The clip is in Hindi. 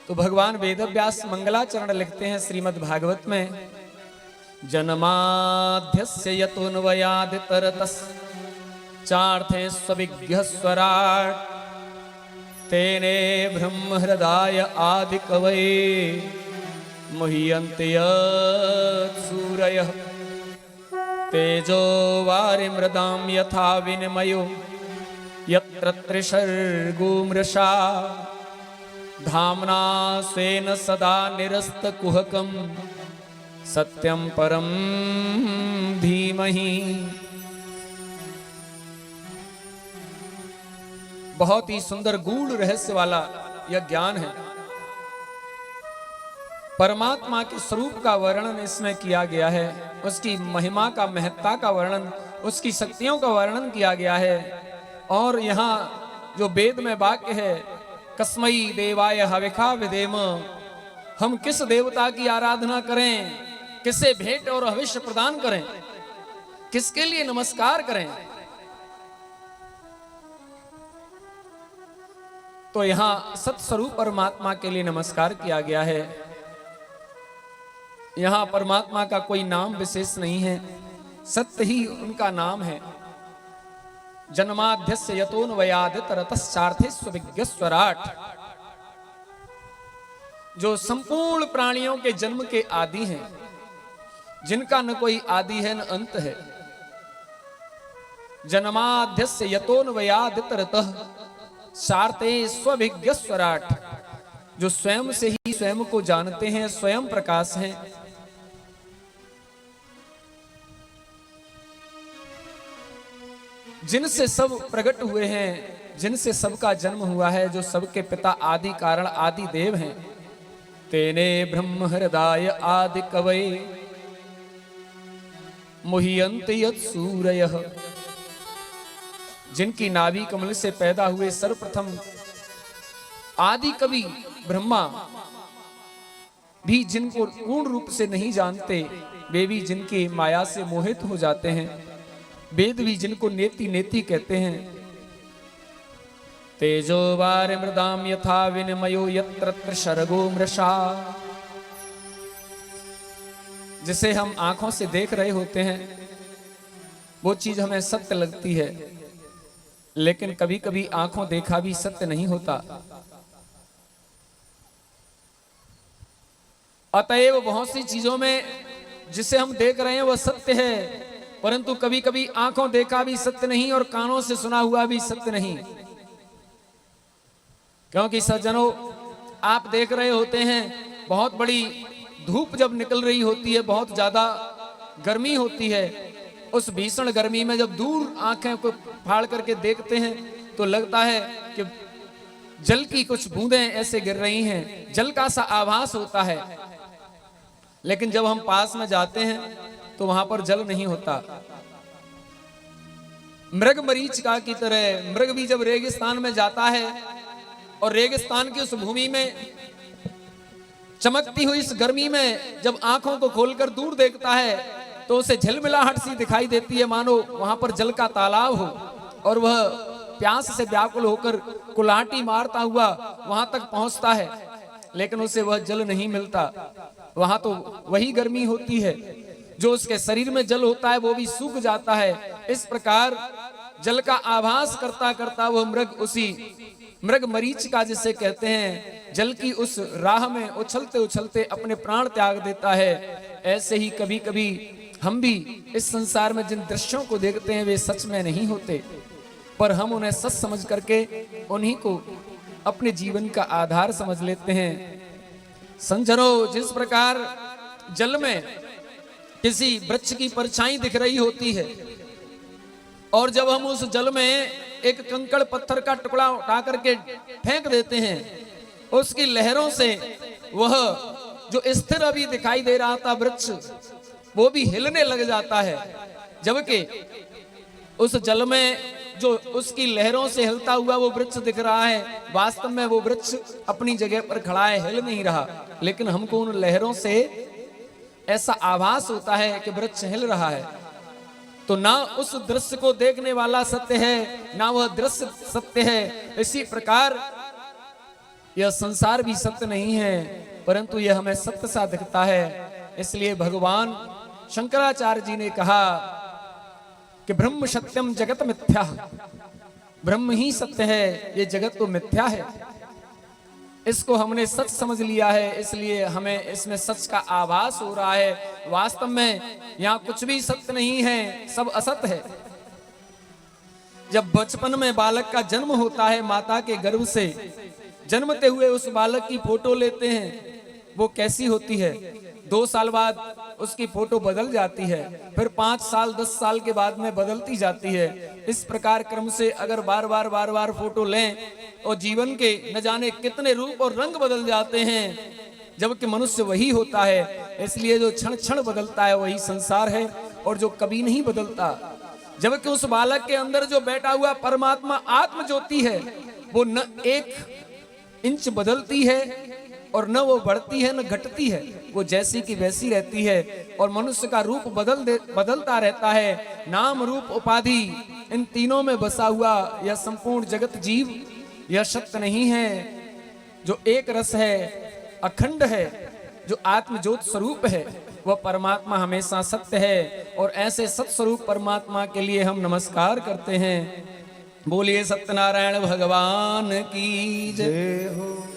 तो भगवान वेदव्यास मंगलाचरण लिखते हैं श्रीमद् भागवत में, जन्माध्यस्य यतोऽन्वयादितरतस् चार्थे स्विज्ञः स्वराट् तेने ब्रह्म हृदय आदि कवये मुह्यन्ति सूरयः तेजो वारिमृदां यथा विनिमयो यत्र त्रिसर्गो मृषा धाम्ना स्वेन सदा निरस्तकुहकं सत्यं परं धीमहि। बहुत ही सुंदर गूढ़ रहस्य वाला यह ज्ञान है। परमात्मा के स्वरूप का वर्णन इसमें किया गया है, उसकी महिमा का, महत्ता का वर्णन, उसकी शक्तियों का वर्णन किया गया है। और यहाँ जो वेद में वाक्य है, कस्मै देवाय हविखा विदेम, हम किस देवता की आराधना करें, किसे भेंट और हविष्य प्रदान करें, किसके लिए नमस्कार करें। तो यहां सत्स्वरूप परमात्मा के लिए नमस्कार किया गया है। यहां परमात्मा का कोई नाम विशेष नहीं है, सत्य ही उनका नाम है। जन्माध्यस्य यतोऽन्वयादितरतश्चार्थे स्विज्ञस्वराट्, जो संपूर्ण प्राणियों के जन्म के आदि हैं, जिनका न कोई आदि है न अंत है। जन्माध्यस्य यतोऽन्वयादितरतः सार्थे स्विज्ञस्वराट्, जो स्वयं से ही स्वयं को जानते हैं, स्वयं प्रकाश हैं। जिनसे सब प्रकट हुए हैं, जिनसे सबका जन्म हुआ है, जो सबके पिता आदि कारण आदि देव हैं। तेने ब्रह्म हृदय आदि कवये मुह्यन्ति सूरयः, जिनकी नाभि कमल से पैदा हुए सर्वप्रथम आदि कवि ब्रह्मा भी जिनको पूर्ण रूप से नहीं जानते, वे भी जिनकी माया से मोहित हो जाते हैं, वेद भी जिनको नेति नेति कहते हैं। तेजो वारिमृदां यथा विनिमयो यत्र त्रिसर्गो मृषा, जिसे हम आंखों से देख रहे होते हैं, वो चीज हमें सत्य लगती है, लेकिन कभी कभी आंखों देखा भी सत्य नहीं होता। अतएव बहुत सी चीजों में जिसे हम देख रहे हैं वह सत्य है, परंतु कभी कभी आंखों देखा भी सत्य नहीं और कानों से सुना हुआ भी सत्य नहीं। क्योंकि सज्जनों, आप देख रहे होते हैं, बहुत बड़ी धूप जब निकल रही होती है, बहुत ज्यादा गर्मी होती है, उस भीषण गर्मी में जब दूर आंखें को फाड़ करके देखते हैं तो लगता है कि जल की कुछ बूंदें ऐसे गिर रही हैं, जल का सा आभास होता है। लेकिन जब हम पास में जाते हैं तो वहां पर जल नहीं होता। मृग मरीचिका की तरह मृग भी जब रेगिस्तान में जाता है और रेगिस्तान की उस भूमि में चमकती हुई इस गर्मी में जब आंखों को खोलकर दूर देखता है तो उसे झिलमिलाहट सी दिखाई देती है, मानो वहां पर जल का तालाब हो, और वह प्यास से व्याकुल होकर कुल्हाटी मारता हुआ वहां तक पहुंचता है, लेकिन उसे वह जल नहीं मिलता। वहां तो वही गर्मी होती है, जो उसके शरीर में जल होता है वो भी सूख जाता है। इस प्रकार जल का आभास करता करता वह मृग, उसी मृग मरीचिका जिसे कहते हैं, जल की उस राह में उछलते उछलते अपने प्राण त्याग देता है। ऐसे ही कभी कभी हम भी इस संसार में जिन दृश्यों को देखते हैं वे सच में नहीं होते, पर हम उन्हें सच समझ करके उन्हीं को अपने जीवन का आधार समझ लेते हैं। संजनो, जिस प्रकार जल में किसी वृक्ष की परछाई दिख रही होती है और जब हम उस जल में एक कंकड़ पत्थर का टुकड़ा उठा करके फेंक देते हैं, उसकी लहरों से वह जो स्थिर अभी दिखाई दे रहा था वृक्ष, वो भी हिलने लग जाता है। जबकि उस जल में जो उसकी लहरों से हिलता हुआ वो वृक्ष दिख रहा है, वास्तव में वो वृक्ष अपनी जगह पर खड़ा है, हिल नहीं रहा, लेकिन हमको उन लहरों से ऐसा आभास होता है कि वृक्ष हिल रहा है। तो ना उस दृश्य को देखने वाला सत्य है, ना वह दृश्य सत्य है। इसी प्रकार यह संसार भी सत्य नहीं है, परंतु यह हमें सत्य सा दिखता है। इसलिए भगवान शंकराचार्य जी ने कहा कि ब्रह्म सत्यम जगत मिथ्या, ब्रह्म ही सत्य है, ये जगत तो मिथ्या है। इसको हमने सच समझ लिया है, इसलिए हमें इसमें सच का आभास हो रहा है। वास्तव में यहाँ कुछ भी सत्य नहीं है, सब असत्य है। जब बचपन में बालक का जन्म होता है, माता के गर्भ से जन्मते हुए उस बालक की फोटो लेते हैं, वो कैसी होती है। 2 साल बाद उसकी फोटो बदल जाती है, फिर 5 साल 10 साल के बाद में बदलती जाती है। इस प्रकार क्रम से अगर बार बार फोटो लें और जीवन के न जाने कितने रूप और रंग बदल जाते हैं, जबकि मनुष्य वही होता है। इसलिए जो क्षण क्षण बदलता है वही संसार है, और जो कभी नहीं बदलता, जबकि उस बालक के अंदर जो बैठा हुआ परमात्मा आत्म ज्योति है, वो न 1 इंच बदलती है और न वो बढ़ती है न घटती है, वो जैसी की वैसी रहती है। और मनुष्य का रूप बदलता रहता है। नाम रूप उपाधि इन तीनों में बसा हुआ यह संपूर्ण जगत जीव यह सत्य नहीं है। जो एक रस है, अखंड है, जो आत्म ज्योत स्वरूप है, वह परमात्मा हमेशा सत्य है। और ऐसे सत्य स्वरूप परमात्मा के लिए हम नमस्कार करते हैं। बोलिए सत्यनारायण भगवान की जय हो।